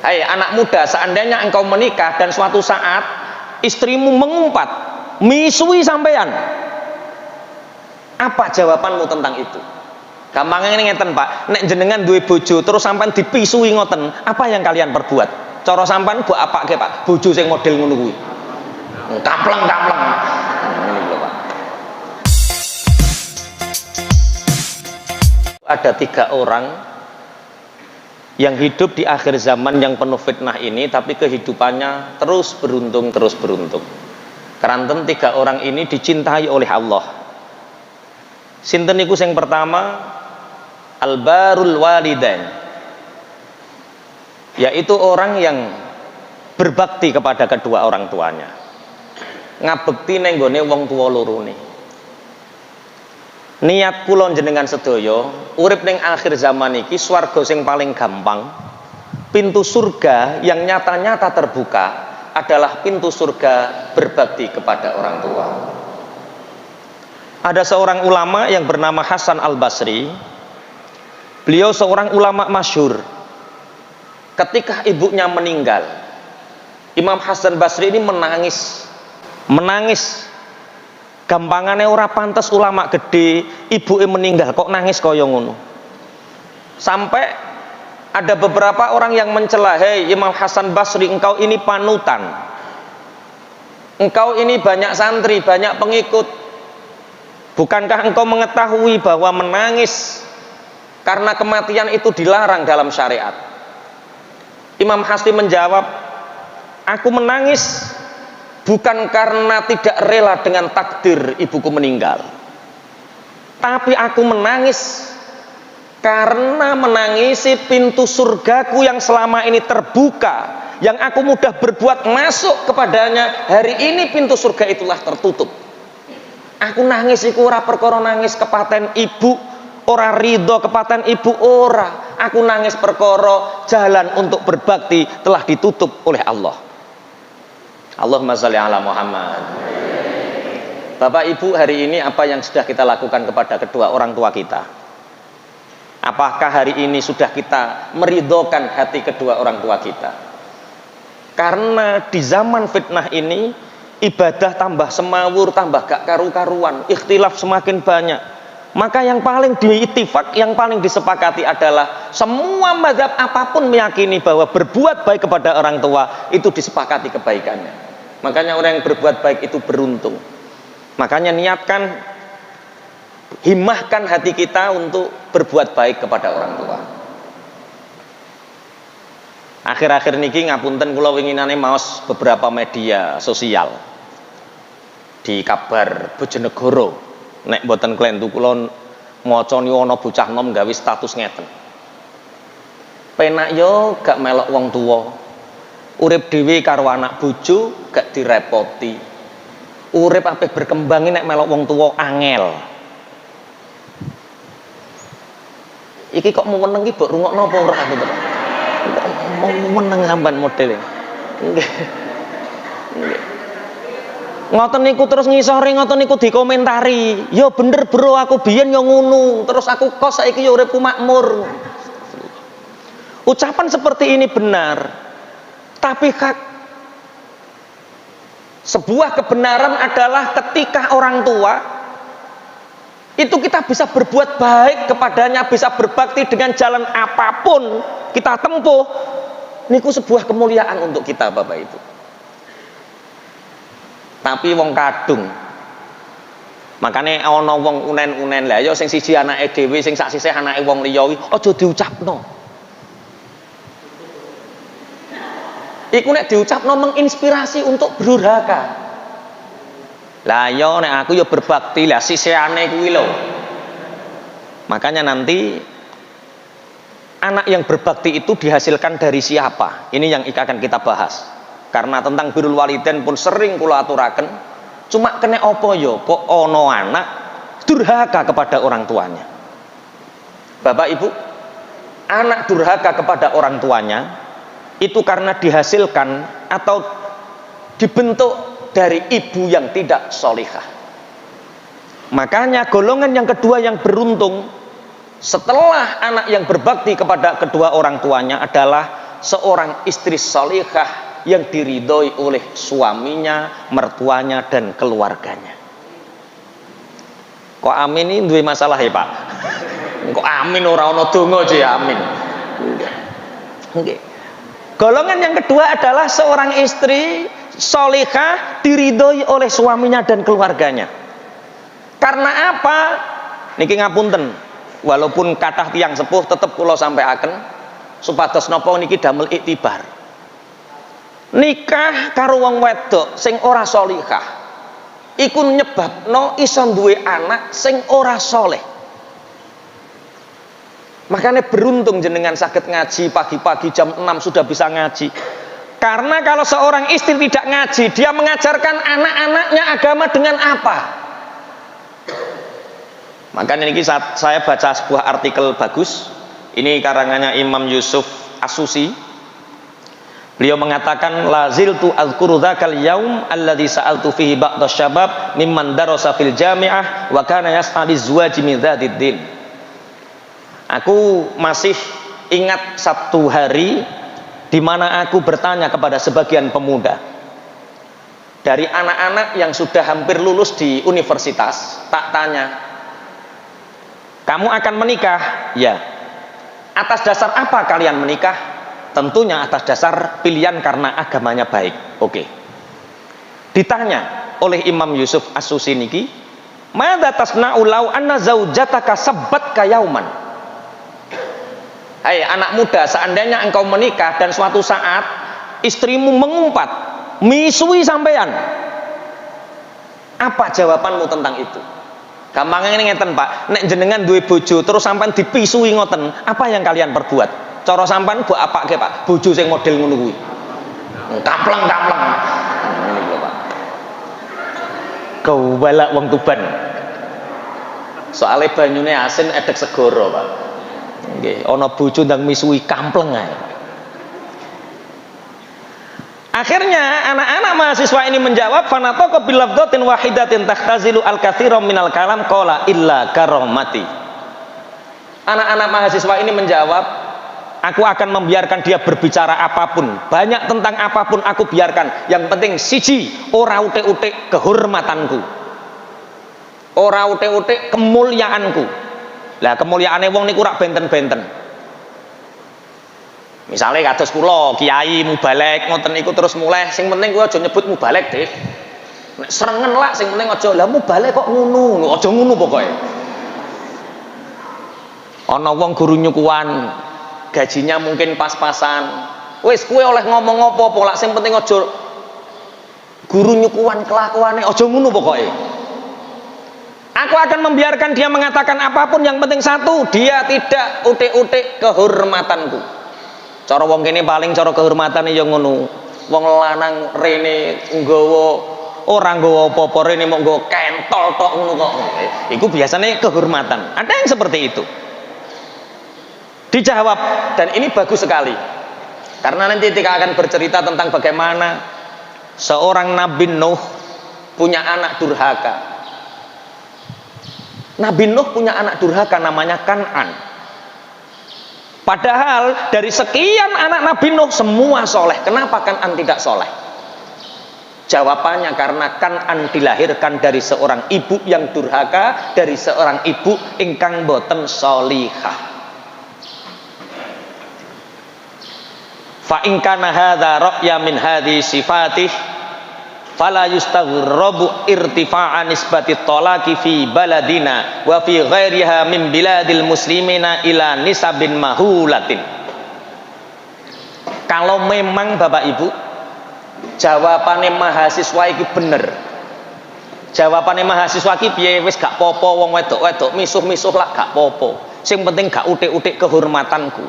Hai anak muda, seandainya engkau menikah dan suatu saat istrimu mengumpat, misui sampean, apa jawabanmu tentang itu? Gampangnya ini ngeten Pak, nek jenengan duwe bojo terus sampean dipisui ngoten, apa yang kalian perbuat? Cara sampean buat apa ke Pak? Bojo sing model ngono kuwi. Kampleng-kampleng. Ada 3 orang yang hidup di akhir zaman yang penuh fitnah ini, tapi kehidupannya terus beruntung. Keranten 3 orang ini dicintai oleh Allah. Sinten niku sing pertama? Al-barul walidain, yaitu orang yang berbakti kepada kedua orang tuanya, ngabekti neng gone wong tuwa lorone. Niat kula jenengan sedaya urip ning akhir zaman iki swarga sing paling gampang, pintu surga yang nyata-nyata terbuka adalah pintu surga berbakti kepada orang tua. Ada seorang ulama yang bernama Hasan Al-Basri. Beliau seorang ulama masyhur. Ketika ibunya meninggal, Imam Hasan Basri ini menangis. Gampangane ora pantes ulama gede ibuke meninggal kok nangis kaya ngono. Sampai ada beberapa orang yang mencela, "Hei Imam Hasan Basri, engkau ini panutan. Engkau ini banyak santri, banyak pengikut. Bukankah engkau mengetahui bahwa menangis karena kematian itu dilarang dalam syariat?" Imam Hasbi menjawab, "Aku menangis bukan karena tidak rela dengan takdir ibuku meninggal, tapi aku menangis karena menangisi pintu surgaku yang selama ini terbuka, yang aku mudah berbuat masuk kepadanya. Hari ini pintu surga itulah tertutup. Aku nangis iku ora perkara nangis kepaten ibu, ora ridho kepaten ibu, ora. Aku nangis perkara jalan untuk berbakti telah ditutup oleh Allah." Allahumma sholli ala Muhammad. Bapak Ibu, hari ini apa yang sudah kita lakukan kepada kedua orang tua kita? Apakah hari ini sudah kita meridhokan hati kedua orang tua kita? Karena di zaman fitnah ini ibadah tambah semawur, tambah gak karu-karuan, ikhtilaf semakin banyak. Maka yang paling diittifaq, yang paling disepakati adalah semua mazhab apapun meyakini bahwa berbuat baik kepada orang tua itu disepakati kebaikannya. Makanya orang yang berbuat baik itu beruntung. Makanya niatkan, himmahkan hati kita untuk berbuat baik kepada orang tua. Akhir-akhir niki ngapunten kula winginane maos beberapa media sosial. Di kabar Bojonegoro, nek mboten klentu kula maca niku ana bocah nom gawe status ngeten. Penak yo gak melok wong tuwa. Urip dhewe karo anak bojo gak direpoti. Urip apik berkembang nek melok wong tuwa angel. Iki kok meneng iki mbok rungokno apa ora aku to? Mau meneng sampean modele. Nggih. Nggih. Ngoten niku terus ngisore ngoten niku dikomentari. Ya bener bro, aku biyen yo ngono, terus aku kos saiki yo uripku makmur. Ucapan seperti ini benar. Tapi sebuah kebenaran adalah ketika orang tua itu kita bisa berbuat baik kepadanya, bisa berbakti dengan jalan apapun kita tempuh. Niku sebuah kemuliaan untuk kita Bapak Ibu. Tapi wong kadung, makanya ana wong unen-unen lah ya sing siji anake dhewe, sing sak sisih anake wong liya kuwi aja diucapno. Iku nek diucapno menginspirasi untuk berdurhaka. Lah ya nek aku ya berbakti lah sisihane kuwi lho. Makanya nanti anak yang berbakti itu dihasilkan dari siapa? Ini yang akan kita bahas. Karena tentang birrul walidain pun sering kula aturaken. Cuma kena apa ya kok ana anak durhaka kepada orang tuanya. Bapak Ibu, anak durhaka kepada orang tuanya itu karena dihasilkan atau dibentuk dari ibu yang tidak sholihah. Makanya golongan yang kedua yang beruntung setelah anak yang berbakti kepada kedua orang tuanya adalah seorang istri salihah yang diridhoi oleh suaminya, mertuanya dan keluarganya. Kok amin ini duwe masalah ya, Pak? Kok amin ora ana donga aja ya amin. Nggih. Golongan yang kedua adalah seorang istri salihah diridhoi oleh suaminya dan keluarganya. Karena apa? Niki ngapunten, walaupun kathah tiyang sepuh tetep kula sampaiaken supados napa niki damel iktibar. Nikah karo wong wedok sing ora salihah iku nyebabno iso duwe anak sing ora saleh. Makanya beruntung jenengan sakit ngaji pagi-pagi jam 6 sudah bisa ngaji. Karena kalau seorang istri tidak ngaji, dia mengajarkan anak-anaknya agama dengan apa? Makanya ini saya baca sebuah artikel bagus. Ini karangannya Imam Yusuf As-Susi. Beliau mengatakan laziltu azkuru dzakal yaum alladzi sa'altu fihi ba'd syabab mimman darasa fil jami'ah wa kana yas'a lizuwaji min dzatiddin. Aku masih ingat satu hari di mana aku bertanya kepada sebagian pemuda dari anak-anak yang sudah hampir lulus di universitas. Tak tanya, kamu akan menikah? Ya. Atas dasar apa kalian menikah? Tentunya atas dasar pilihan karena agamanya baik. Oke. Ditanya oleh Imam Yusuf As-Susi niki, "Madza tasna'u law anna zaujataka sabbatka yauman?" Hai anak muda, seandainya engkau menikah dan suatu saat istrimu mengumpat, misui sampean, apa jawabanmu tentang itu? Gampangnya ngeten Pak, nek jenengan duwe bojo terus sampean dipisui ngoten, apa yang kalian perbuat? Cara sampean mbok apake Pak? Bojo sing model ngono kuwi. Kampleng-kampleng. Ngene lho Pak. Kau balak wong Tuban. Soale banyune asin edek segara Pak. Nggih, ana bojo ndang misui kampleng ae. Akhirnya anak-anak mahasiswa ini menjawab, fanataqa bil lafdhatin wahidatin takhtazilu al-katsira minal kalam qala illa karamati. Anak-anak mahasiswa ini menjawab, aku akan membiarkan dia berbicara apapun, banyak tentang apapun aku biarkan. Yang penting siji, ora utik-utik kehormatanku. Ora utik-utik kemuliaanku. Lah kemuliaane wong niku rak benten-benten. Misale kados kula kiai mubalek ngoten niku terus mulai sing penting kuwi aja nyebut mubalek, Dik. Nek srengen lak sing penting aja lah mubalek kok ngono, aja ngono pokoke. Ana wong guru nyukuan, gajinya mungkin pas-pasan. Wis kowe oleh ngomong apa-apa lak sing penting aja guru nyukuan kelakuane aja ngono pokoke. Aku akan membiarkan dia mengatakan apapun, yang penting satu, dia tidak utik-utik kehormatanku. Cara wong kene paling cara kehormatan ya ngono. Wong lanang rene nggawa ora nggawa apa-apa, rene mok nggawa kentol tok ngono kok. Iku biasanya kehormatan. Ada yang seperti itu. Dijawab, dan ini bagus sekali. Karena nanti ketika akan bercerita tentang bagaimana seorang Nabi Nuh punya anak durhaka. Nabi Nuh punya anak durhaka namanya Kan'an. Padahal dari sekian anak Nabi Nuh semua soleh. Kenapa Kan'an tidak soleh? Jawabannya karena Kan'an dilahirkan dari seorang ibu yang durhaka, dari seorang ibu ingkang boten solihah. Fa in kana hadza ra'ya min hadhi sifatih fala yustaghrabu irtifa'a nisbati talaqi fi baladina wa fi ghairiha min biladil muslimina ila nisabin mahulatin. Kalau memang Bapak Ibu jawabannya mahasiswa iki bener, jawabannya mahasiswa iki piye, wis gak popo wong wedok-wedok misuh-misuh lah gak popo, sing penting gak utik-utik kehormatanku.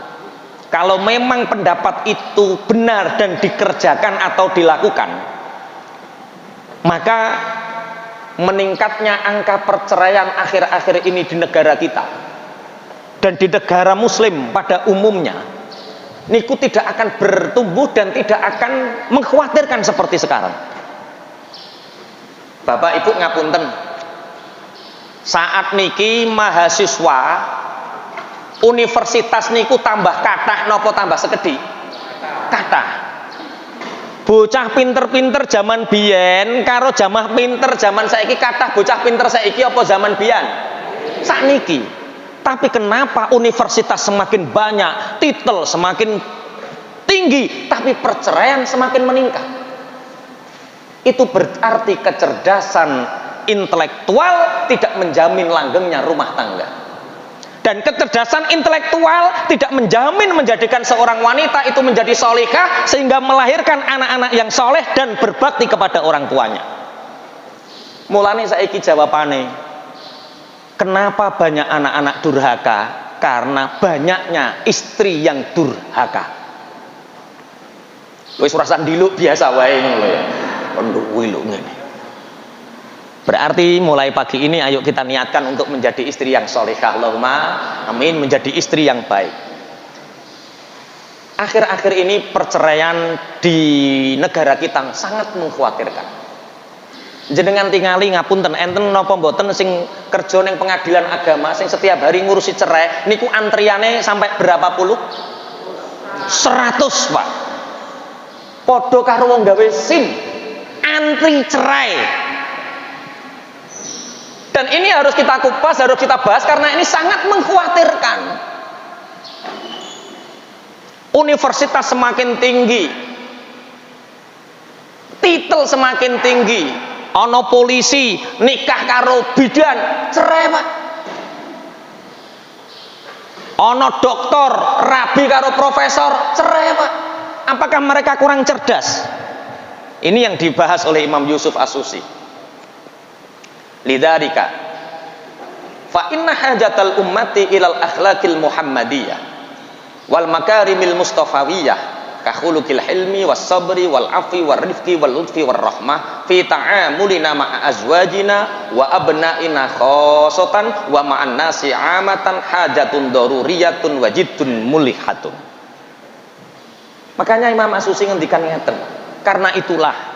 Kalau memang pendapat itu benar dan dikerjakan atau dilakukan, maka meningkatnya angka perceraian akhir-akhir ini di negara kita dan di negara muslim pada umumnya niku tidak akan bertumbuh dan tidak akan mengkhawatirkan seperti sekarang. Bapak Ibu ngapunten, saat niki mahasiswa universitas niku tambah kathah napa tambah sekedhik? kata. Bocah pinter-pinter zaman biyen karo jamah pinter zaman saiki kathah bocah pinter saiki apa zaman biyen? Sakniki. Tapi kenapa universitas semakin banyak, titel semakin tinggi, tapi perceraian semakin meningkat? Itu berarti kecerdasan intelektual tidak menjamin langgengnya rumah tangga. Dan kecerdasan intelektual tidak menjamin menjadikan seorang wanita itu menjadi solihah sehingga melahirkan anak-anak yang soleh dan berbakti kepada orang tuanya. Mulane saiki jawabane, kenapa banyak anak-anak durhaka? Karena banyaknya istri yang durhaka. Wis urasan diluk biasa wae ngono ya. Penduk wiluk ngene. Berarti mulai pagi ini ayo kita niatkan untuk menjadi istri yang solehah. Allahumma amin, menjadi istri yang baik. Akhir-akhir ini perceraian di negara kita sangat mengkhawatirkan. Jenengan tingali ngapunten enten napa mboten sing kerja ning pengadilan agama sing setiap hari ngurusi cerai niku antriane sampai berapa puluh? 100, Pak. Padha karo wong gawe SIM, antri cerai. Dan ini harus kita kupas, harus kita bahas karena ini sangat mengkhawatirkan. Universitas semakin tinggi, titel semakin tinggi, ono polisi nikah karo bidan, cerai Pak. Ono doktor rabi karo profesor, cerai Pak. Apakah mereka kurang cerdas? Ini yang dibahas oleh Imam Yusuf As-Susi. Lidzalika fa inna hajatal ummati ilal akhlaqil muhammadiyah wal makarimil mustafawiyah ka khuluqil hilmi was sabri wal afi war rifqi wal lutfi war rahmah fi ta'amulina ma'a azwajina wa abna'ina khosotan wa ma'an nasi amatan hajatun daruriyatun wajibun mulihatun. Makanya Imam As-Susi ngendikan ngeten, karena itulah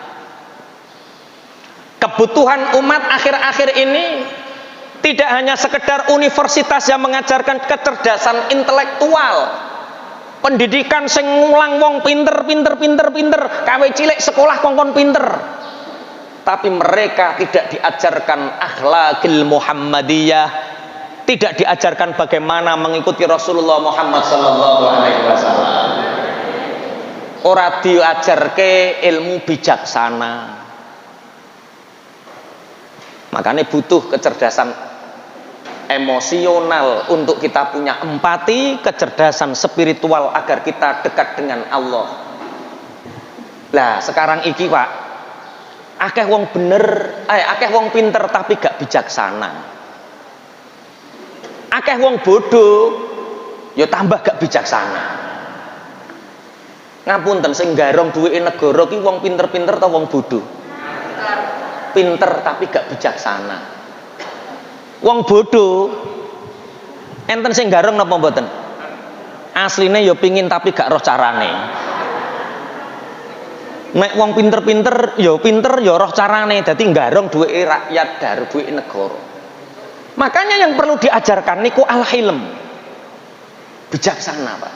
kebutuhan umat akhir-akhir ini tidak hanya sekedar universitas yang mengajarkan kecerdasan intelektual, pendidikan sing ngulang wong pinter, kawe cilik sekolah kongkon pinter, tapi mereka tidak diajarkan akhlakil Muhammadiyah, tidak diajarkan bagaimana mengikuti Rasulullah Muhammad sallallahu alaihi wasallam. Ora diajarke ilmu bijaksana. Makanya butuh kecerdasan emosional untuk kita punya empati, kecerdasan spiritual agar kita dekat dengan Allah. Lah sekarang iki Pak, akeh wong bener, akeh wong pinter tapi gak bijaksana. Akeh wong bodoh, ya tambah gak bijaksana. Ngapunten sing garong duweke negara ki wong pinter-pinter atau wong bodoh? Pinter tapi gak bijaksana. Wong bodoh enten sing gareng napa mboten? Asline ya pingin tapi gak roh carane. Nek wong pinter-pinter ya roh carane, dadi garong duweke rakyat, dar duweke negara. Makanya yang perlu diajarkan niku al-hilm. Bijaksana, Pak.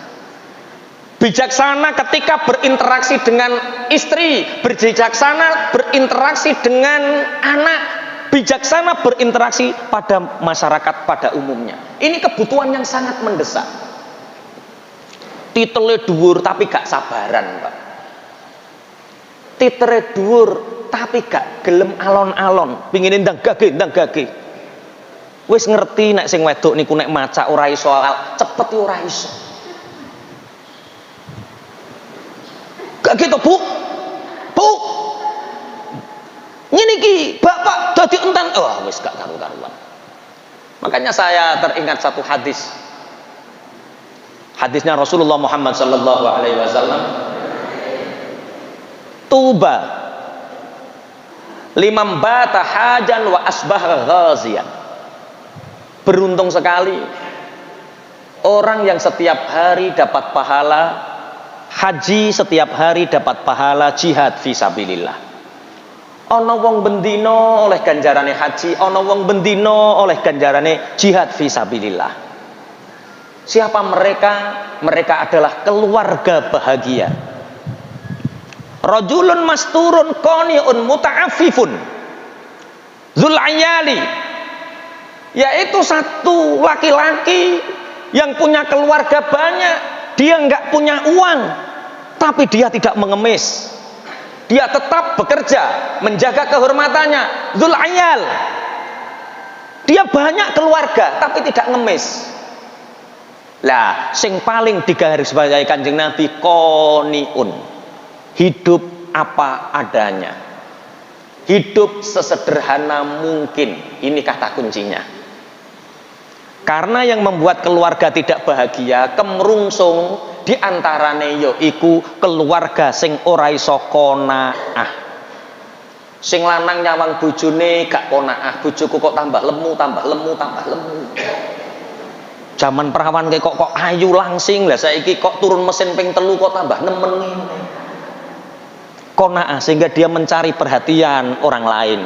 Bijaksana ketika berinteraksi dengan istri, bijaksana berinteraksi dengan anak, bijaksana berinteraksi pada masyarakat pada umumnya. Ini kebutuhan yang sangat mendesak. Titele dhuwur tapi gak sabaran, Pak. Titele dhuwur tapi gak gelem alon-alon, pingin ndang gage. Wis ngerti nek sing wedok niku nek maca ora iso cepet ora iso. Gak gitu bu ngene iki bapak dadi entan, oh wis gak karu-karuan. Makanya saya teringat satu hadisnya Rasulullah Muhammad sallallahu alaihi wasallam, tuba liman bata hajan wa asbaha ghazian. Beruntung sekali orang yang setiap hari dapat pahala haji, setiap hari dapat pahala jihad fisabilillah. Ana wong bendino oleh ganjarane haji, ana wong bendino oleh ganjarane jihad fisabilillah. Siapa mereka? Mereka adalah keluarga bahagia. rajulun masturun qani'un muta'affifun dzul ayali, yaitu satu laki-laki yang punya keluarga banyak, dia nggak punya uang, tapi dia tidak mengemis, dia tetap bekerja menjaga kehormatannya. Dzul ayal, dia banyak keluarga tapi tidak ngemis. Lah sing paling digarisbawahi Kanjeng Nabi qaniun, hidup apa adanya, hidup sesederhana mungkin. Ini kata kuncinya. Karena yang membuat keluarga tidak bahagia, kemrungsung diantarane yo iku keluarga sing ora iso qanaah. Sing lanang nyawang bojone gak qanaah, bojoku kok tambah lemu, tambah lemu, tambah lemu. Zaman perawan kok ayu langsing, lah saiki kok turun mesin ping 3 kok tambah nemen ngene. Qanaah, sehingga dia mencari perhatian orang lain.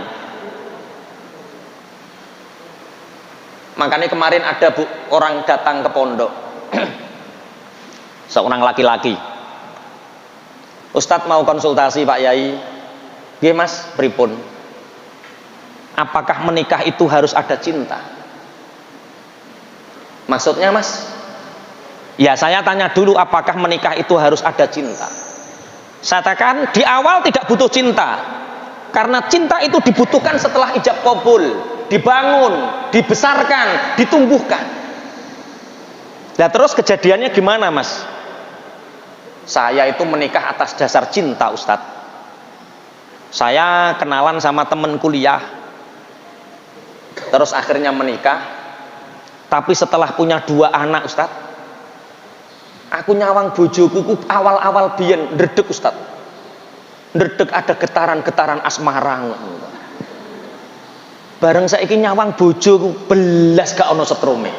Makanya kemarin ada orang datang ke pondok, seorang laki-laki. Ustadz mau konsultasi Pak Yai. Nggih Mas, pripun? Apakah menikah itu harus ada cinta? Maksudnya Mas? Ya saya tanya dulu, apakah menikah itu harus ada cinta? Saya katakan di awal tidak butuh cinta, karena cinta itu dibutuhkan setelah ijab qabul, dibangun, dibesarkan, ditumbuhkan. Nah terus kejadiannya gimana Mas? Saya itu menikah atas dasar cinta Ustadz. Saya kenalan sama temen kuliah, terus akhirnya menikah. Tapi setelah punya 2 anak Ustadz, aku nyawang bojoku awal-awal biyen ndredeg Ustadz. Ndredeg, ada getaran-getaran asmara. Bareng saiki nyawang bojoku belas gak ono setrome.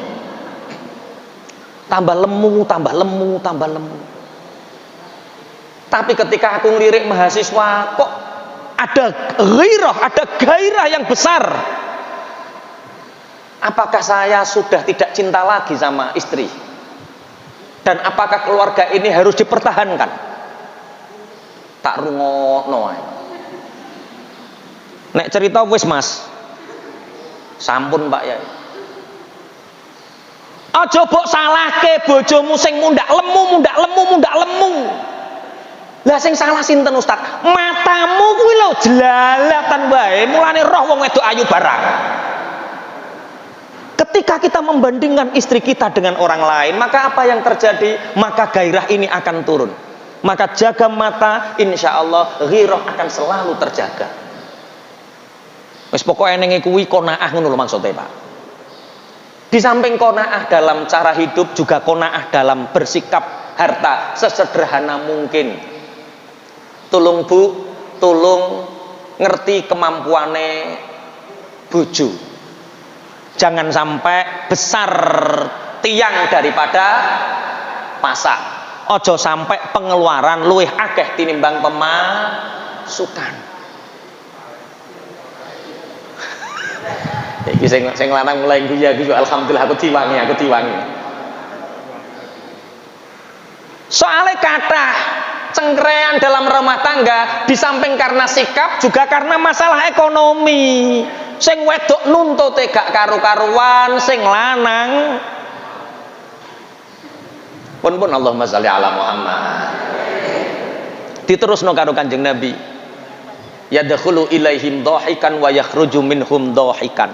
Tambah lemu, tambah lemu, tambah lemu. Tapi ketika aku ngelirik mahasiswa, kok ada ghirah, ada gairah yang besar. Apakah saya sudah tidak cinta lagi sama istri? Dan apakah keluarga ini harus dipertahankan? Tak rungokno ae. Nek cerita wis Mas. Sampun Pak Yai. Aja mbok salahke bojomu sing mundak lemu, mundak lemu, mundak lemu. Lah sing salah sinten Ustaz? Matamu kuwi lho jelalatan wae, mulane roh wong wedok ayu barang. Ketika kita membandingkan istri kita dengan orang lain, maka apa yang terjadi? Maka gairah ini akan turun. Maka jaga mata, insya Allah ghirah akan selalu terjaga. Wis pokoke ning kuwi qanaah ngono lho maksudnya Pak. Di samping qanaah dalam cara hidup, juga qanaah dalam bersikap harta sesederhana mungkin. Tulung Bu, tulung ngerti kemampuane bojo. Jangan sampai besar tiang daripada pasak. Ojo sampai pengeluaran luwih akeh tinimbang pemasukan. Iki sing lanang mulai guya iki alhamdulillah aku diwangi. Soalnya kata cengkrean dalam rumah tangga, di samping karena sikap juga karena masalah ekonomi. Sing wedok nuntute gak karu-karuan, sing lanang pun Allahumma sholli ala Muhammad. Diterusno karo Kanjeng Nabi, yadkhulu ilaihim dhahikan wa yakhruju minhum dhahikan.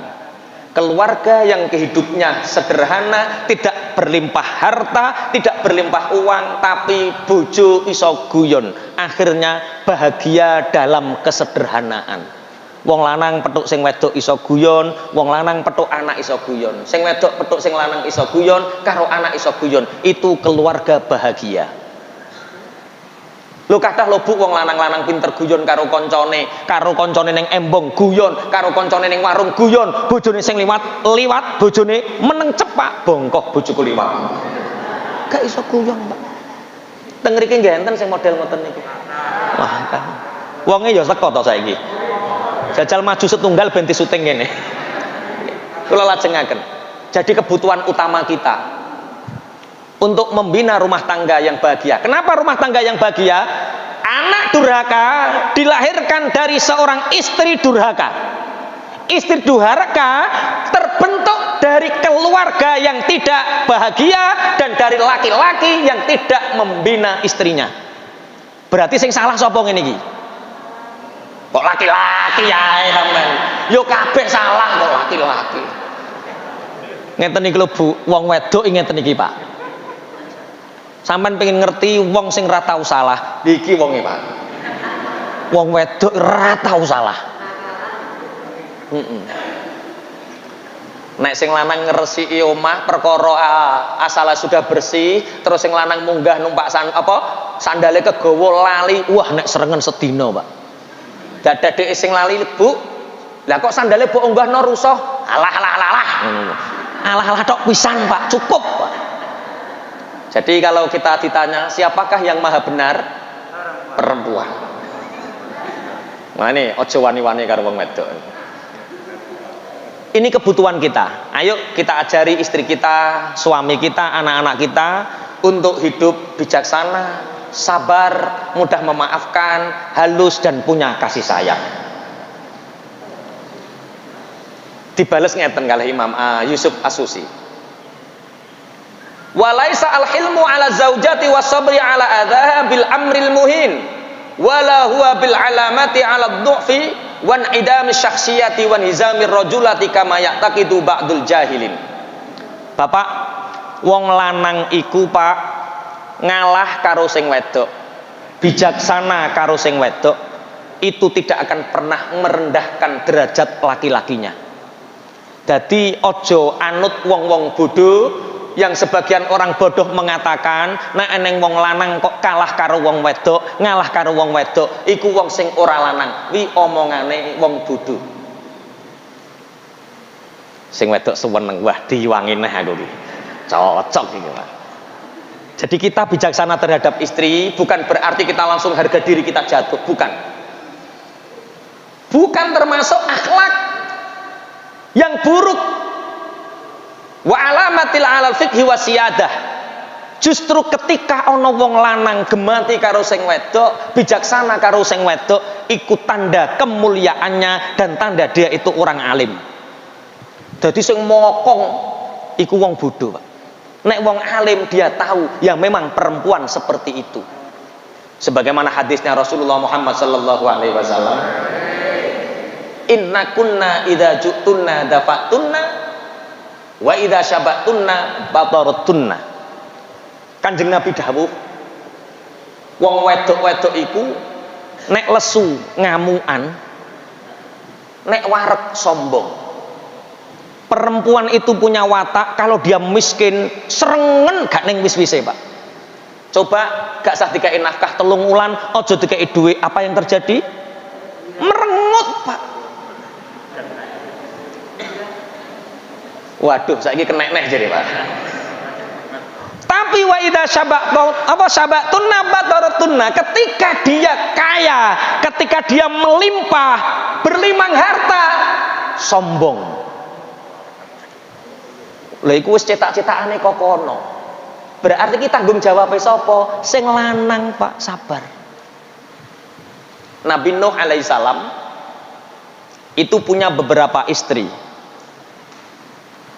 Keluarga yang kehidupnya sederhana, tidak berlimpah harta, tidak berlimpah uang, tapi bojo iso guyon, akhirnya bahagia dalam kesederhanaan. Wong lanang petuk sing wedok iso guyon, wong lanang petuk anak iso guyon, sing wedok petuk sing lanang iso guyon, karo anak iso guyon. Itu keluarga bahagia. Lho kathah lho Bu wong lanang-lanang pinter guyon karo koncone ning embong guyon, karo koncone ning warung guyon, bojone sing liwat bojone meneng cepak, bongkok bojoku liwat. Gak iso guyon, Pak. Teng mriki nggih enten sing model ngoten niku. Wah, kan. Wonge ya seko to saiki. Jajal maju setunggal ben syuting ngene. Kula lajengaken. Jadi kebutuhan utama kita untuk membina rumah tangga yang bahagia. Kenapa rumah tangga yang bahagia? Anak durhaka dilahirkan dari seorang istri durhaka. Istri durhaka terbentuk dari keluarga yang tidak bahagia dan dari laki-laki yang tidak membina istrinya. Berarti sing salah sapa ngene iki? Kok laki-laki ae sampean? Yo kabeh salah kok laki-laki. Ngeten iki lho Bu, wong wedok ngeten iki Pak. Sampean pengen ngerti wong sing ra tau salah, iki wonge Pak. Wong wedok ra tau salah. Nek sing lanang ngresiki omah perkara asale sudah bersih, terus sing lanang munggah numpak sandale kegawa lali, wah nek serengen sedina Pak. Dadak sing lali Bu, lah kok sandale mbok unggahno rusuh, alah tok pisan Pak, cukup Pak. Jadi kalau kita ditanya siapakah yang maha benar? Perempuan. Nah ini ojo wani-wani karo wong wedok. Ini kebutuhan kita. Ayo kita ajari istri kita, suami kita, anak-anak kita untuk hidup bijaksana, sabar, mudah memaafkan, halus dan punya kasih sayang. Dibales ngeten kalih Imam Yusuf As-Susi. Walaisa al-hilmu ala zaujati was-sabri ala adhaha bil amril muhin wala huwa bil alamati ala dhu'fi wan idami syakhsiyati wan hizamir rajulati kama ya'taqidu ba'dul jahilin. Bapak, wong lanang iku Pak ngalah karo sing wedok, bijaksana karo sing wedok, itu tidak akan pernah merendahkan derajat laki-lakinya. Dadi ojo anut wong-wong bodoh yang sebagian orang bodoh mengatakan nek eneng wong lanang kok kalah karo wong wedok, ngalah karo wong wedok iku wong sing ora lanang. Wi omongane wong bodoh. Sing wedok seneng, wah diwangi neh aku iki. Cocok iki, Pak. Jadi kita bijaksana terhadap istri bukan berarti kita langsung harga diri kita jatuh, bukan. Bukan termasuk akhlak yang buruk. Wa alamatil alal fikhi wa siyadah. Justru ketika ana wong lanang gemati karo sing wedok, bijaksana karo sing wedok, iku tanda kemuliaannya dan tanda dia itu orang alim. Jadi sing mokong iku wong bodoh, Pak. Nek wong alim dia tahu ya memang perempuan seperti itu. Sebagaimana hadisnya Rasulullah Muhammad sallallahu alaihi wasallam. Inna kunna idza ju'tunna dafatunna wa idza syabatunna batarattunna. Kanjeng Nabi dawuh, wong wedok-wedok iku nek lesu ngamukan, nek wareg sombong. Perempuan itu punya watak kalau dia miskin serengen gak ning wis-wise, Pak. Coba gak sah dikai nafkah 3 wulan, aja dikai duit, apa yang terjadi? Merengut, Pak. Waduh, saiki kena neh jadi Pak. Tapi wa idza syabatunna batarattunna, ketika dia kaya, ketika dia melimpah, berlimang harta, sombong. Lha iku wis cetak-cetakane kok kono. Berarti kita tanggung jawab sapa? Sing lanang, Pak, sabar. Nabi Nuh alaihissalam itu punya beberapa istri.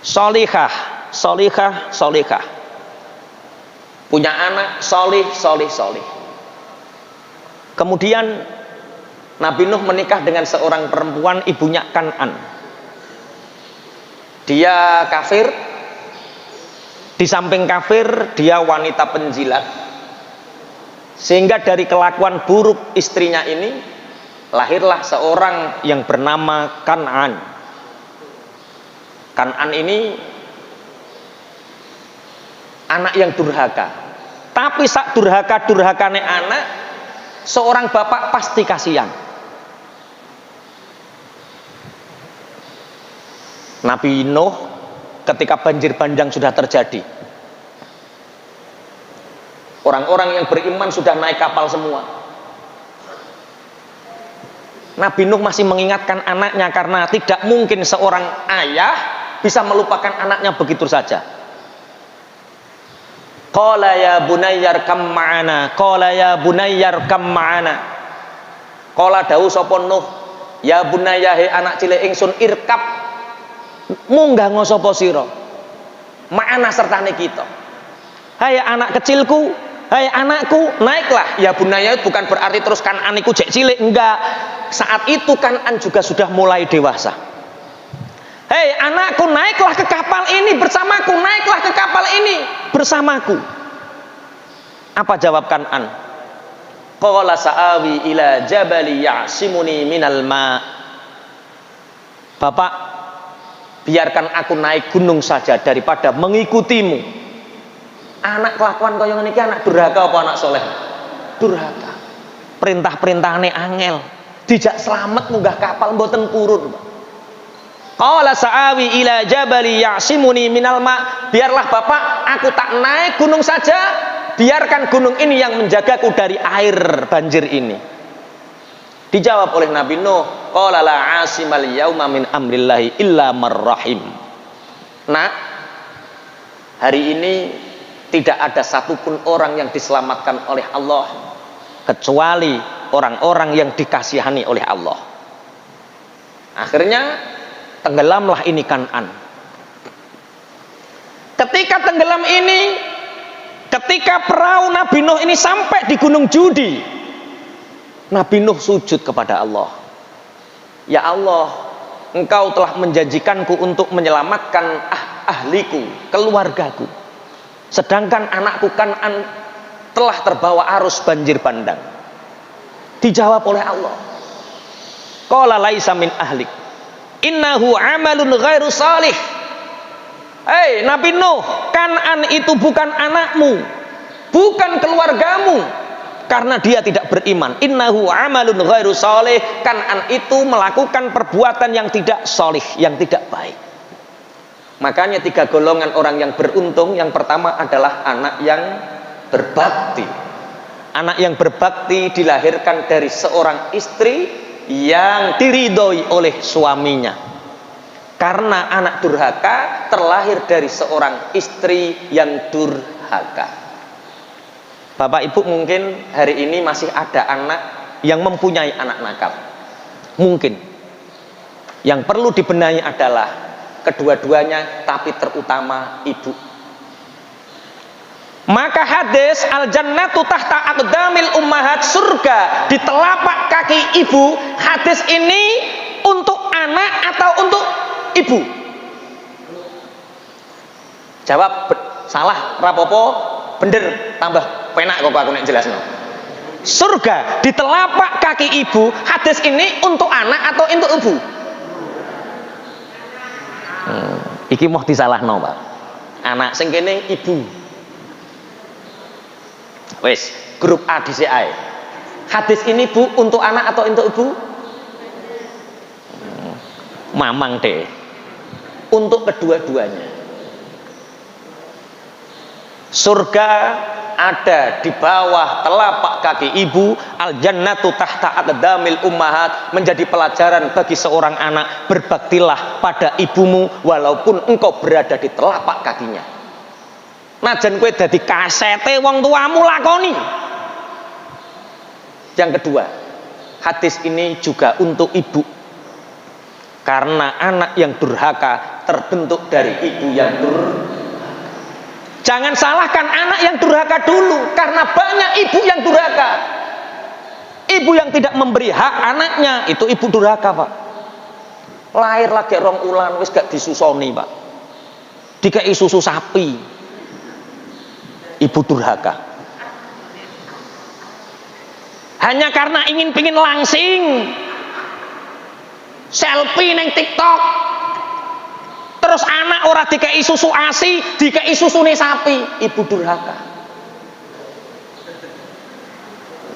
Solihah. Punya anak solih. Kemudian Nabi Nuh menikah dengan seorang perempuan, ibunya Kan'an. Dia kafir. Di samping kafir, dia wanita penjilat. Sehingga dari kelakuan buruk istrinya ini lahirlah seorang yang bernama Kan'an. Kan'an ini anak yang durhaka. Tapi sak durhakane anak, seorang bapak pasti kasihan. Nabi Nuh ketika banjir bandang sudah terjadi, orang-orang yang beriman sudah naik kapal semua. Nabi Nuh masih mengingatkan anaknya karena tidak mungkin seorang ayah bisa melupakan anaknya begitu saja. Qala ya bunayyar kam ma'ana, qala ya bunayyar kam ma'ana. Qala dawuh sapa Nuh, ya bunayya he anak cilik ingsun irkab munggah sapa sira. Ma'ana sertane kita. Hai anak kecilku, hai anakku, naiklah. Ya bunayya bukan berarti terus Kan'an iku jek cilik, enggak. Saat itu Kan'an juga sudah mulai dewasa. Hei anakku, naiklah ke kapal ini bersamaku, naiklah ke kapal ini bersamaku. Apa jawab Kan'an? Qala sa'awi ila jabali ya'simuni minal ma. Bapak, biarkan aku naik gunung saja daripada mengikutimu. Anak kelakuan kaya ngene iki anak durhaka apa anak soleh? Durhaka. Perintah-perintahane angel. Dijak selamat munggah kapal mboten purun, Pak. Qala sa'awi ila jabali ya'simuni minal ma. Biarlah Bapak, aku tak naik gunung saja, biarkan gunung ini yang menjagaku dari air banjir ini. Dijawab oleh Nabi Nuh, qala la 'asimal yauma min amrillahi illa marrahim. Nak, hari ini tidak ada satupun orang yang diselamatkan oleh Allah kecuali orang-orang yang dikasihani oleh Allah. Akhirnya tenggelamlah ini Kan'an. Ketika tenggelam ini, ketika perahu Nabi Nuh ini sampai di Gunung Judi, Nabi Nuh sujud kepada Allah. Ya Allah, Engkau telah menjanjikanku untuk menyelamatkan ahliku, keluargaku. Sedangkan anakku Kan'an telah terbawa arus banjir bandang. Dijawab oleh Allah. Qala laisa min ahlik. Innahu amalun ghairu salih. Hei Nabi Nuh, Kan'an itu bukan anakmu, bukan keluargamu, karena dia tidak beriman. Innahu amalun ghairu salih. Kan'an itu melakukan perbuatan yang tidak salih, yang tidak baik. Makanya 3 golongan orang yang beruntung. Yang pertama adalah anak yang berbakti. Anak yang berbakti dilahirkan dari seorang istri yang diridhoi oleh suaminya. Karena anak durhaka terlahir dari seorang istri yang durhaka. Bapak Ibu mungkin hari ini masih ada anak yang mempunyai anak nakal. Mungkin. Yang perlu dibenahi adalah kedua-duanya, tapi terutama ibu. Maka hadis al-jannatu tahta aqdamil ummahat, surga di telapak kaki ibu. Hadis ini untuk anak atau untuk ibu? Jawab salah rapopo, bener tambah penak kok aku nek jelasno. Surga di telapak kaki ibu. Hadis ini untuk anak atau untuk ibu? Iki mau disalahno, Pak. Anak sing kene ibu. Wes, grup A dhisik ae. Hadis ini Bu untuk anak atau untuk ibu? Mamang deh. Untuk kedua-duanya. Surga ada di bawah telapak kaki ibu. Al-jannatu tahta aqdamil ummahat. Menjadi pelajaran bagi seorang anak, berbaktilah pada ibumu walaupun engkau berada di telapak kakinya. Najan kowe dadi kasete wong tuamu lakoni. Yang kedua, hadis ini juga untuk ibu. Karena anak yang durhaka terbentuk dari ibu yang durhaka. Jangan salahkan anak yang durhaka dulu, karena banyak ibu yang durhaka. Ibu yang tidak memberi hak anaknya, itu ibu durhaka, Pak. Lahir lagi rong ulan wis gak disusoni, Pak. Dikei susu sapi. Ibu durhaka. Hanya karena pingin langsing, selfie neng TikTok, terus anak ora dikei susu ASI, dikei susune sapi. Ibu durhaka.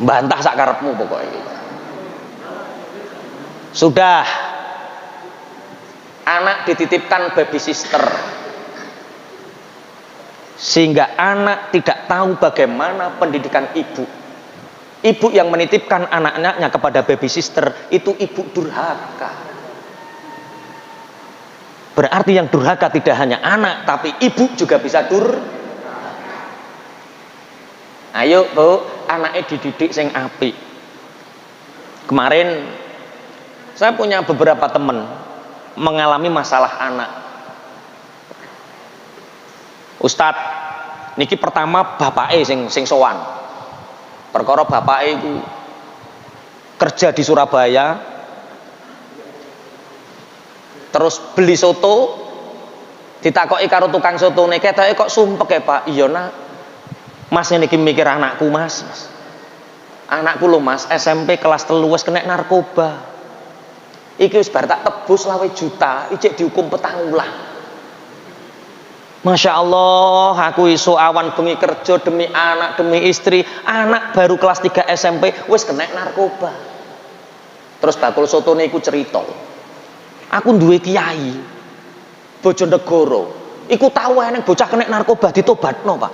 Bantah sak karepmu pokoknya. Sudah, anak dititipkan baby sister, sehingga anak tidak tahu bagaimana pendidikan ibu. Ibu yang menitipkan anak-anaknya kepada baby sister itu ibu durhaka. Berarti yang durhaka tidak hanya anak, tapi ibu juga bisa durhaka. Ayo Bu, anaknya dididik sing apik. Kemarin saya punya beberapa teman mengalami masalah anak. Ustadz, niki pertama bapake sing sowan. Perkara bapake iku kerja di Surabaya, terus beli soto, ditakoki karo tukang sotone, ketoke kok sumpek ya Pak. Iya Nak, Mas niki mikir anakku mas. Anakku lho Mas, SMP kelas 3 wis kena narkoba. Iki wis bar tak tebus 20 juta, ijek dihukum petang ulah. Masya Allah, aku iso awan bengi kerja demi anak, demi istri. Anak baru kelas 3 SMP wis kena narkoba. Terus bakul sotone iku cerita, aku duwe kiai Bojonegoro, iku tahu eneng bocah kena narkoba ditobatno Pak.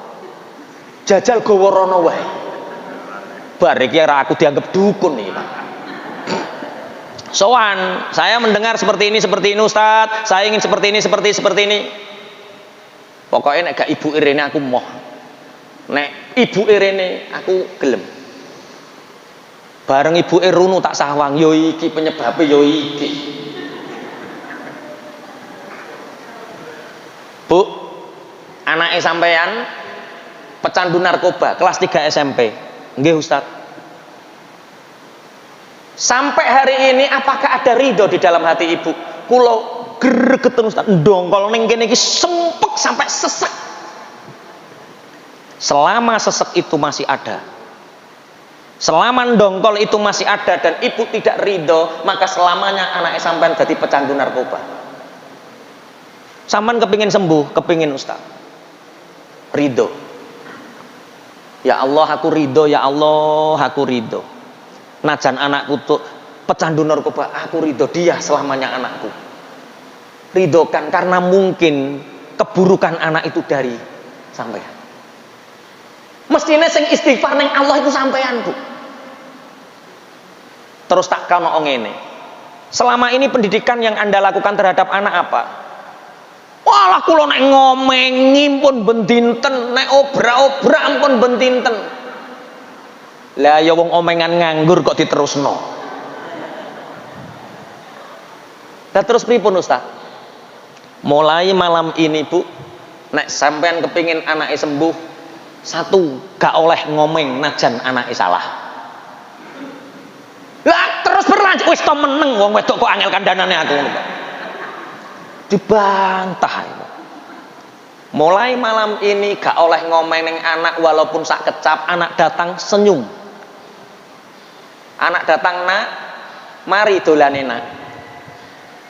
Jajal gawa rono wae. Bar iki aku dianggap dukun nih Pak. Sowan, saya mendengar seperti ini Ustadz, saya ingin seperti ini. Pokoknya nek gak ibu Irene aku moh. Nek ibu Irene aku gelem. Bareng ibu Irunu tak sawang, yo iki penyebabnya yo iki. Bu, anaknya sampean pecandu narkoba kelas 3 SMP. Nggih Ustadz. Sampai hari ini apakah ada ridho di dalam hati ibu? Kulo gregeten Ustaz, ndongkol ning kene iki sempek sampai sesek. Selama sesek itu masih ada, selama ndongkol itu masih ada dan ibu tidak ridho, maka selamanya anaknya sampean jadi pecandu narkoba. Sampean kepingin sembuh, kepingin Ustaz ridho. Ya Allah aku ridho, ya Allah aku ridho. Najan anakku tuh pecandu narkoba, aku ridho dia selamanya anakku. Ridhokan karena mungkin keburukan anak itu dari sampean. Mestinya sing istighfar ning Allah itu sampean Bu. Terus tak kono ngene. Selama ini pendidikan yang Anda lakukan terhadap anak apa? Walah kula nek ngomengi pun ben dinten, nek obrak-obrak pun ben dinten. Lah ya wong omengan nganggur kok diterusno. Lah terus pripun Ustaz? Mulai malam ini Bu, nek sampean kepingin anaknya sembuh, satu, gak oleh ngomeng najan anaknya salah. Lah terus berlanjut, wis to meneng wong wedok kok angel kandhanane aku ngono Pak. Dibantah. Mulai malam ini gak oleh ngomeng ning anak walaupun sak kecap, anak datang senyum. Anak datang nak, mari dolane nak.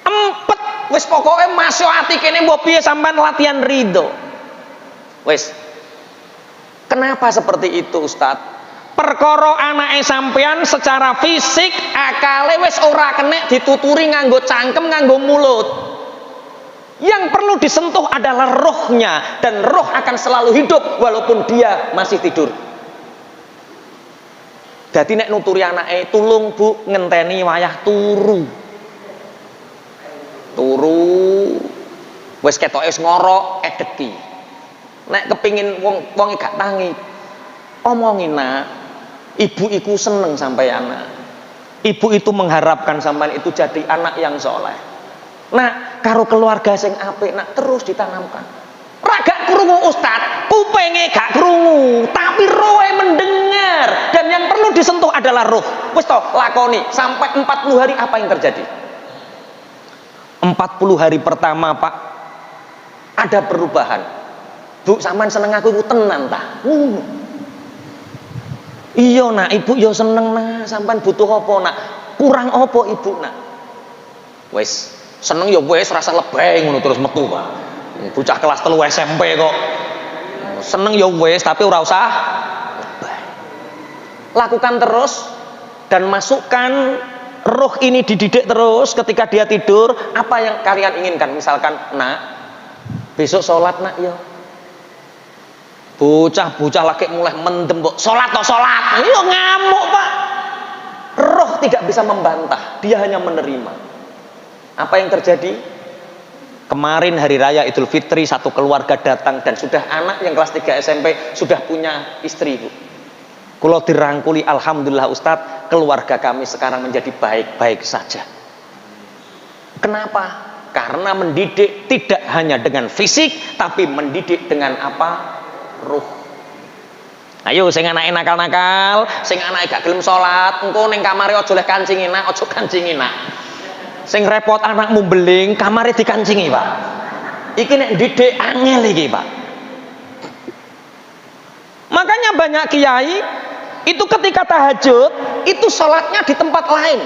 Empet, wis pokoknya masuk hati kene mbok piye sampean latihan ridho. Wis. Kenapa seperti itu Ustaz? Perkara anake sampean secara fisik akale wis ora kena dituturi nganggo cangkem, nganggo mulut. Yang perlu disentuh adalah rohnya, dan roh akan selalu hidup walaupun dia masih tidur. Jadi nek nuturi anake, tulung Bu ngenteni wayah turu. Wis ketoke wis ngorok edeki. Nek kepingin wong gak tangi, omongin nak, ibu iku seneng sampai anak. Ibu itu mengharapkan sampai itu jadi anak yang soleh. Nah, karo keluarga sing apik nak terus ditanamkan. Ra gak krungu Ustaz, kupenge gak krungu, tapi rohe mendengar, dan yang perlu disentuh adalah roh. Wis to, lakoni sampai 40 hari apa yang terjadi? 40 hari pertama Pak, ada perubahan. Bu, sampean seneng aku iku tenan ta? Iya nak, ibu yo seneng nak, sampean butuh apa nak? Kurang apa ibu nak? Wis, seneng yo wis rasa lebay ngono terus metu Pak. Bocah kelas 3 SMP kok. Seneng yo wis tapi ora usah lebay. Lakukan terus dan masukkan roh ini dididik terus ketika dia tidur. Apa yang kalian inginkan? Misalkan, nak, besok sholat nak yo. Bocah laki mulai mendem kok sholat toh sholat. Yo ngamuk Pak. Roh tidak bisa membantah, dia hanya menerima. Apa yang terjadi? Kemarin hari raya Idul Fitri, satu keluarga datang dan sudah anak yang kelas 3 SMP sudah punya istri Bu. Kalau dirangkuli, alhamdulillah Ustadz, keluarga kami sekarang menjadi baik-baik saja. Kenapa? Karena mendidik tidak hanya dengan fisik, tapi mendidik dengan apa? Ruh. Ayo sing anake nakal-nakal, sing anake gak gelem salat, engko ning kamare aja oleh kancingi nak, aja kancingi nak. Sing repot anakmu beling, kamare dikancingi, Pak. Iki nek didik angel iki, Pak. Makanya banyak kiai itu ketika tahajud itu sholatnya di tempat lain,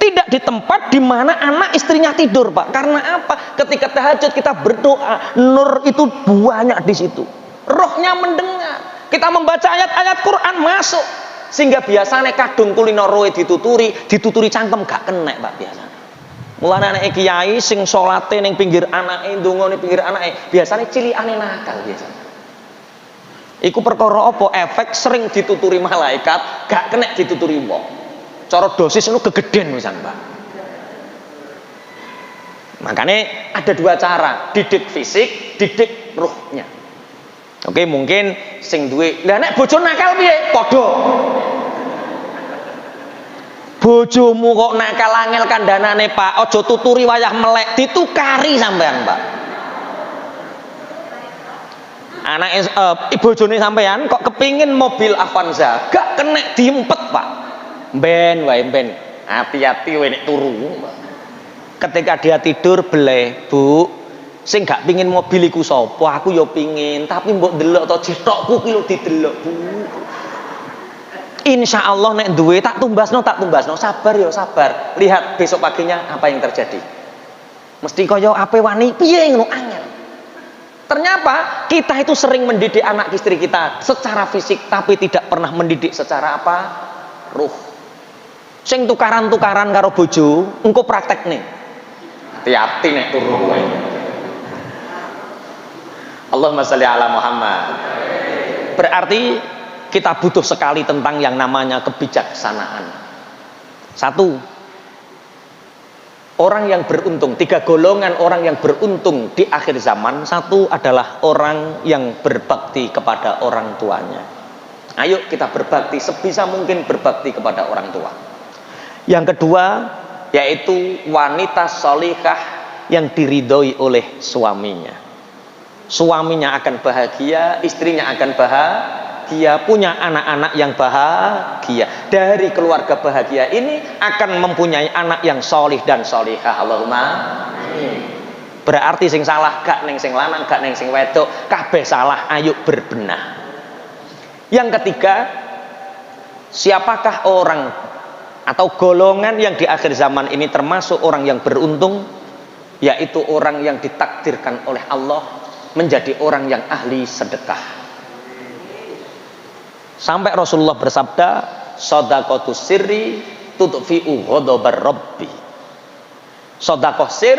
tidak di tempat di mana anak istrinya tidur, Pak. Karena apa? Ketika tahajud kita berdoa, nur itu banyak di situ, rohnya mendengar. Kita membaca ayat-ayat Quran masuk, sehingga biasanya kadung kulino roe dituturi cangkem gak kena, Pak, biasa. Mulane anak kiai sing sholate ning pinggir anake, ndonga ning pinggir anake, biasanya cilikane nakal biasa. Iku perkara apa? Efek sering dituturi malaikat, gak kena dituturi wong. Cara dosis itu kegeden misalnya, Pak. Makanya ada dua cara, didik fisik, didik ruhnya. Oke, mungkin sing duwe, lah nek bojo nakal piye? Padha. Bojomu kok nakal angel kandhanane, Pak, aja tuturi wayah melek, ditukari sampean, Pak. Anak bojone sampean kok kepingin mobil Avanza, gak kena diempet, Pak. Ben wae ben, hati-hati wae nek turu. Ketika dia tidur beleh, Bu, sing gak pingin mobil iku sapa? Aku ya pingin, tapi mbok delok to jethokku ki lho didelok, Bu. Insya Allah nek duwe tak tumbasno, sabar ya sabar. Lihat besok paginya apa yang terjadi. Mesti kaya ape wani piye ngono angel. Ternyata kita itu sering mendidik anak istri kita secara fisik, tapi tidak pernah mendidik secara apa? Ruh. Sing tukaran-tukaran karo bojo, engko praktek nih. Hati-hati nek turu wae. Allahumma sholli ala Muhammad. Berarti kita butuh sekali tentang yang namanya kebijaksanaan. Satu, orang yang beruntung, tiga golongan orang yang beruntung di akhir zaman. Satu adalah orang yang berbakti kepada orang tuanya. Ayo kita berbakti sebisa mungkin, berbakti kepada orang tua. Yang kedua yaitu wanita sholihah yang diridhoi oleh suaminya. Suaminya akan bahagia, istrinya akan bahagia, punya anak-anak yang bahagia. Dari keluarga bahagia ini akan mempunyai anak yang solih dan solihah. Allahumma amin. Berarti sing salah gak neng sing lanang, gak neng sing wedok, kabeh salah. Ayo berbenah. Yang ketiga, siapakah orang atau golongan yang di akhir zaman ini termasuk orang yang beruntung? Yaitu orang yang ditakdirkan oleh Allah menjadi orang yang ahli sedekah. Sampai Rasulullah bersabda, shadaqatus sirri tudfi'u ghadabar rabbi. Sedekah sir,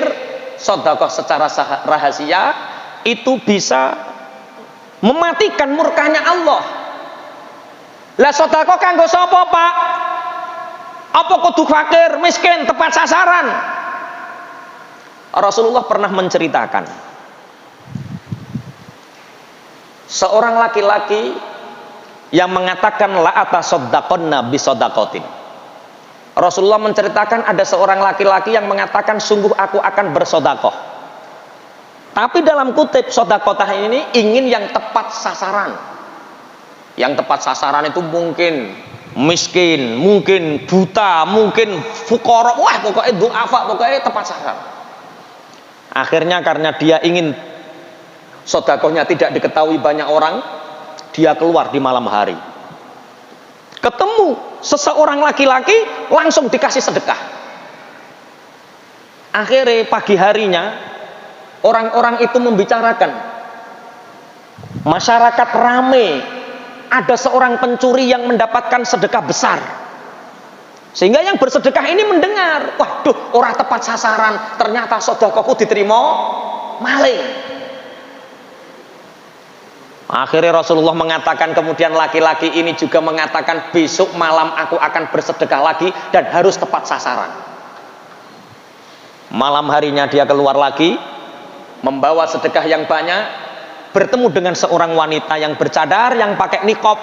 sedekah secara rahasia itu bisa mematikan murkanya Allah. Lah sedekah kanggo sapa, Pak? Apa kudu fakir, miskin, tepat sasaran? Rasulullah pernah menceritakan seorang laki-laki yang mengatakan la atasaddaqanna bisadaqatin. Rasulullah menceritakan ada seorang laki-laki yang mengatakan sungguh aku akan bersedekah. Tapi dalam kutip sedekah ini ingin yang tepat sasaran. Yang tepat sasaran itu mungkin miskin, mungkin buta, mungkin fuqara, wah pokoknya du'afa, pokoknya tepat sasaran. Akhirnya karena dia ingin sedekahnya tidak diketahui banyak orang, dia keluar di malam hari. Ketemu seseorang laki-laki, langsung dikasih sedekah. Akhirnya pagi harinya orang-orang itu membicarakan, masyarakat rame, ada seorang pencuri yang mendapatkan sedekah besar. Sehingga yang bersedekah ini mendengar, waduh, orang tepat sasaran, ternyata sedekahku diterima maling. Akhirnya Rasulullah mengatakan, kemudian laki-laki ini juga mengatakan, besok malam aku akan bersedekah lagi dan harus tepat sasaran. Malam harinya dia keluar lagi, membawa sedekah yang banyak, bertemu dengan seorang wanita yang bercadar, yang pakai niqab.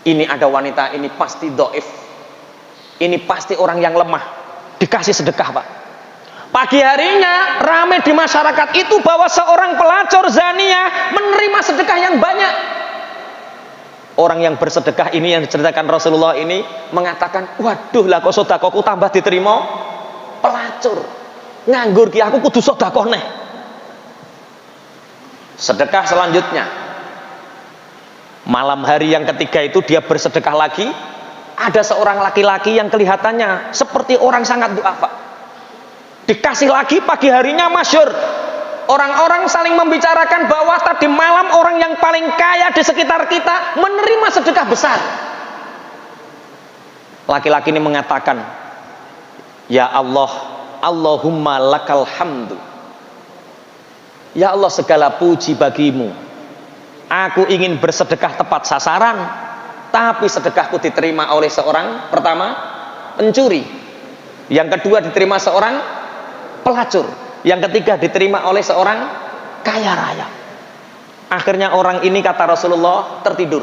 ini ada wanita, ini pasti dhaif, ini pasti orang yang lemah, dikasih sedekah Pak. Pagi harinya rame di masyarakat itu bahwa seorang pelacur zaniyah menerima sedekah yang banyak. Orang yang bersedekah ini yang diceritakan Rasulullah ini mengatakan, waduh lah kok sedekahku tambah diterima pelacur, nganggur ki aku kudu sedekah neh. Sedekah selanjutnya, malam hari yang ketiga itu dia bersedekah lagi. Ada seorang laki-laki yang kelihatannya seperti orang sangat duafa, dikasih lagi pagi harinya masyhur. Orang-orang saling membicarakan bahwa tadi malam orang yang paling kaya di sekitar kita menerima sedekah besar. Laki-laki ini mengatakan, ya Allah, Allahumma lakal hamdu. Ya Allah, segala puji bagimu. Aku ingin bersedekah tepat sasaran, tapi sedekahku diterima oleh seorang, pertama, pencuri. Yang kedua diterima seorang pelacur. Yang ketiga diterima oleh seorang kaya raya. Akhirnya orang ini, kata Rasulullah, tertidur.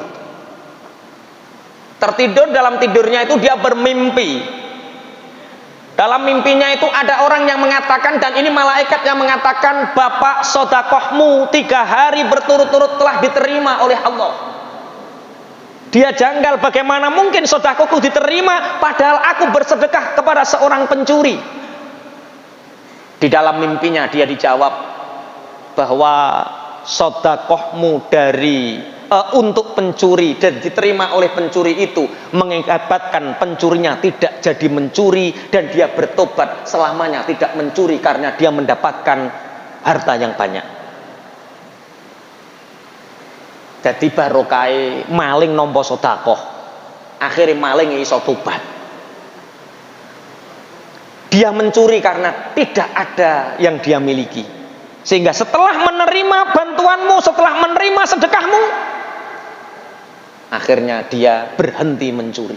Tertidur, dalam tidurnya itu dia bermimpi. Dalam mimpinya itu ada orang yang mengatakan, dan ini malaikat yang mengatakan, Bapak, sodakohmu 3 hari berturut-turut telah diterima oleh Allah. Dia janggal, bagaimana mungkin sodakohku diterima padahal aku bersedekah kepada seorang pencuri. Di dalam mimpinya dia dijawab bahwa sodakohmu untuk pencuri dan diterima oleh pencuri itu mengakibatkan pencurinya tidak jadi mencuri dan dia bertobat selamanya tidak mencuri karena dia mendapatkan harta yang banyak. Jadi barokai maling nampa sodakoh, akhirnya maling iso tobat. Dia mencuri karena tidak ada yang dia miliki, sehingga setelah menerima bantuanmu, setelah menerima sedekahmu, akhirnya dia berhenti mencuri.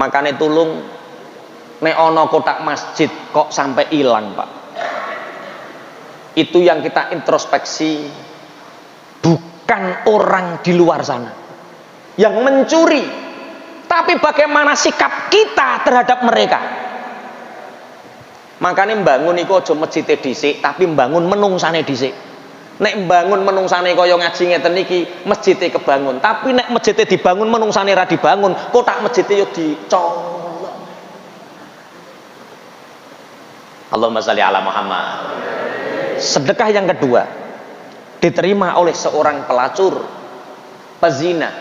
Makanya tulung nek ono kotak masjid kok sampai hilang Pak, itu yang kita introspeksi, bukan orang di luar sana yang mencuri, tapi bagaimana sikap kita terhadap mereka. Makanya mbangun iku aja masjide dhisik, tapi mbangun menungsane dhisik. Nek mbangun menungsane kaya ngaji ngeten iki, masjide kebangun. Tapi nek masjide dibangun menungsane ra dibangun, kotak masjide yo dicolok. Allahumma shalli ala Muhammad. Sedekah yang kedua diterima oleh seorang pelacur, pezina,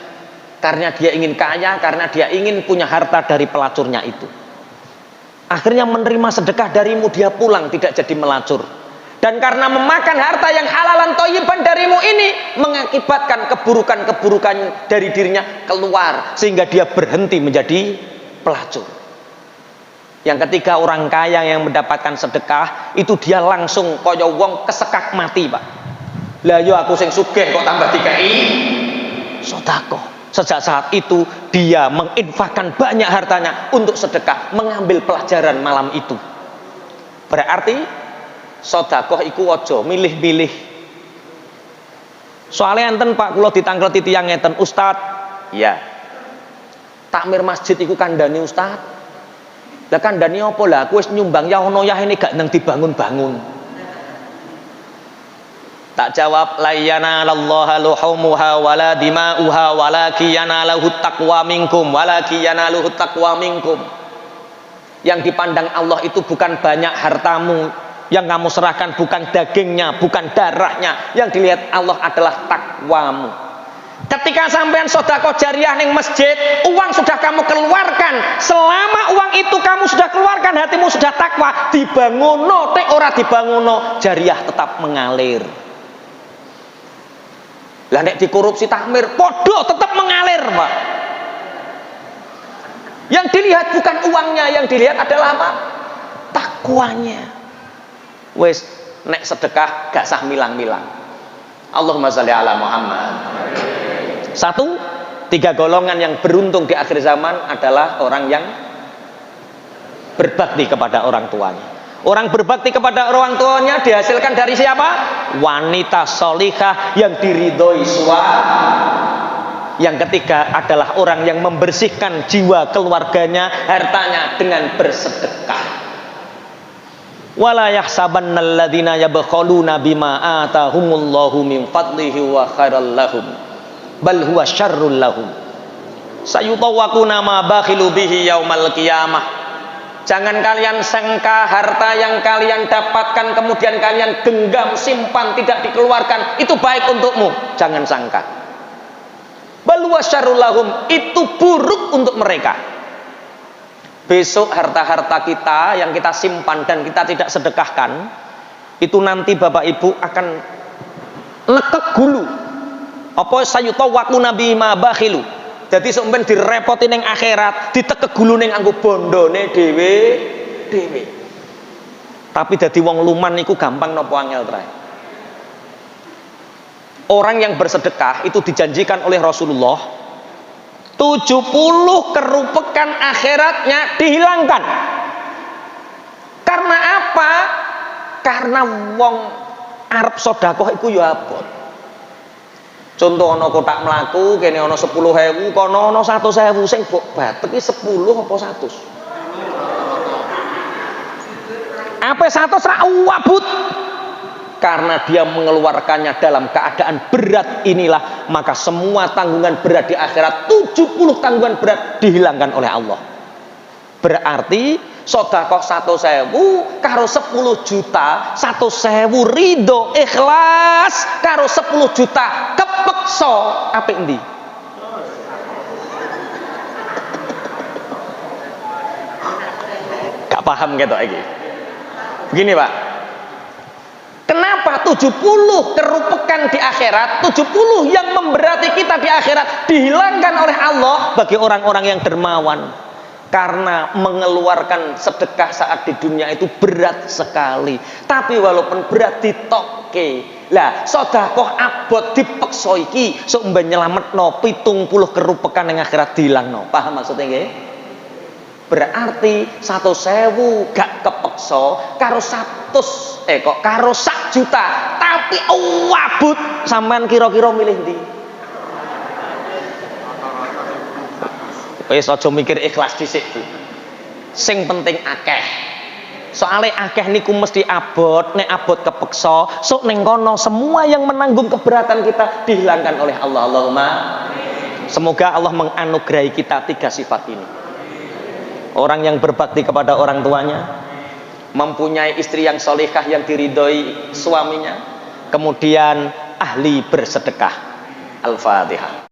karena dia ingin kaya, karena dia ingin punya harta dari pelacurnya itu. Akhirnya menerima sedekah darimu, dia pulang tidak jadi melacur. Dan karena memakan harta yang halalan thayyiban darimu ini mengakibatkan keburukan-keburukan dari dirinya keluar, sehingga dia berhenti menjadi pelacur. Yang ketiga, orang kaya yang mendapatkan sedekah itu dia langsung kaya wong kesekak mati Pak. Lah yo aku sing sugih kok tambah dikai sedekah. Sejak saat itu dia menginfakkan banyak hartanya untuk sedekah, mengambil pelajaran malam itu. Berarti sedekah iku aja milih-milih. Soalnya enten Pak, kula ditangkleti tiyang ngeten, Ustaz, iya. Takmir masjid iku kandhane Ustaz. Lah kandhane apa lah? Aku wis nyumbang ya ono ya ini gak nang dibangun-bangun. Tak jawab, la yanalallaha luhumuha wala dima'uha walaki yanaluhu taqwa minkum, walaki yanaluhu taqwa minkum. Yang dipandang Allah itu bukan banyak hartamu yang kamu serahkan, bukan dagingnya, bukan darahnya. Yang dilihat Allah adalah takwamu. Ketika sampean sedekah jariyah ning masjid, uang sudah kamu keluarkan. Selama uang itu kamu sudah keluarkan, hatimu sudah takwa, dibanguno tek ora dibanguno, jariyah tetap mengalir. Lah nek dikorupsi takmir, podo tetap mengalir Pak. Yang dilihat bukan uangnya, yang dilihat adalah apa? Takwanya. Wes nek sedekah gak sah milang-milang. Allahumma shalli ala Muhammad. 1, 3 golongan yang beruntung di akhir zaman adalah orang yang berbakti kepada orang tuanya. Orang berbakti kepada orang tuanya dihasilkan dari siapa? Wanita solihah yang diridhoi suami. Yang ketiga adalah orang yang membersihkan jiwa keluarganya, hartanya dengan bersedekah. Wala yahsabannal ladzina yabkhaluna bima atahumullahu min fadlihi wa khairal lahum bal huwa syarrul lahum sayutawaquna ma bakhilu bihi yaumal qiyamah. Jangan kalian sangka harta yang kalian dapatkan kemudian kalian genggam, simpan, tidak dikeluarkan itu baik untukmu. Jangan sangka. Bal huwa syarrul lahum, itu buruk untuk mereka. Besok harta-harta kita yang kita simpan dan kita tidak sedekahkan, itu nanti Bapak Ibu akan lekek gulu. Apa sayutawaquna bima bakhilu. Jadi sampeyan direpoti ning akhirat, ditekek gulu ning anggo bondone dhewe. Tapi dadi wong luman niku gampang napa angel trae. Orang yang bersedekah itu dijanjikan oleh Rasulullah 70 kerupekan akhiratnya dihilangkan. Karena apa? Karena wong arep sedekah iku ya abot. Contoh ana kotak mlaku kene ana 10.000, kono ana 100.000, sing mbok batek iki 10 apa 100? Apa 100 ra wabut? Karena dia mengeluarkannya dalam keadaan berat inilah, maka semua tanggungan berat di akhirat, 70 tanggungan berat dihilangkan oleh Allah. Berarti sedekah 100.000 karo 10 juta, 100.000 ridho ikhlas karo 10 juta kepeksa, apik ndi? Gak paham ketok iki. Begini, Pak. Kenapa 70 kerupekan di akhirat, 70 yang memberati kita di akhirat dihilangkan oleh Allah bagi orang-orang yang dermawan? Karena mengeluarkan sedekah saat di dunia itu berat sekali. Tapi walaupun berat ditokke, lah sedekah abot dipeksa iki sok mben nyelametno 70 kerupekan ning akhirat dilangno. Paham maksudnya nggih? Berarti 100.000 gak kepeksa karo 100 karo 1 juta tapi wabut, sampean kira-kira milih ndi? Wis aja mikir ikhlas dhisik, Bu. Sing penting akeh. Soale akeh niku mesti abot, nek abot kepeksa, sok ning kono semua yang menanggung keberatan kita dihilangkan oleh Allah. Allahumma. Semoga Allah menganugerahi kita 3 sifat ini. Orang yang berbakti kepada orang tuanya, mempunyai istri yang solihah yang diridhoi suaminya, kemudian ahli bersedekah. Al-Fatihah.